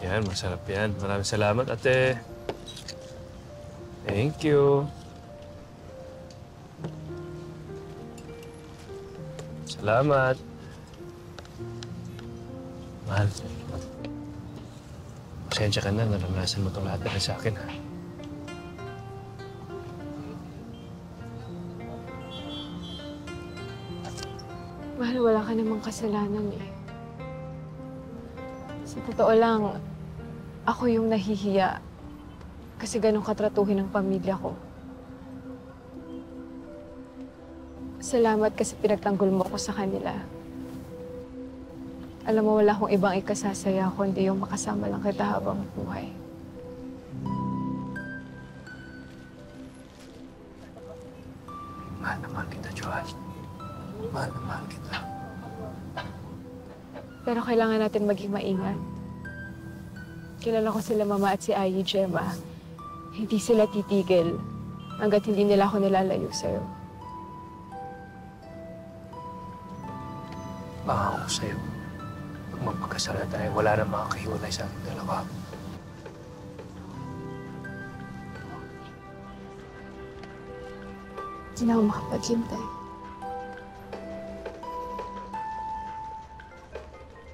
Yan, masarap yan. Maraming salamat, ate. Thank you. Salamat. Mahal. Pasensya ka na, naranasan mo itong lahat dahil sa akin, ha? Mahal, wala ka namang kasalanan eh. Sa totoo lang, ako yung nahihiya kasi ganun katratuhin ng pamilya ko. Salamat kasi pinagtanggol mo ako sa kanila. Alam mo, wala akong ibang ikasasaya kundi yung makasama lang kita habang buhay. Mahal na mahal kita, Joel. Mahal na mahal kita. Pero kailangan natin maging maingat. Kilala ko sila Mama at si Ayi, Gemma. Hindi sila titigil hanggat hindi nila ako nilalayo sa'yo. Baka ako sa'yo. Pag magpagkasala tayo, wala na makakahiwalay sa ating dalawa. Hindi na ako makapaghintay.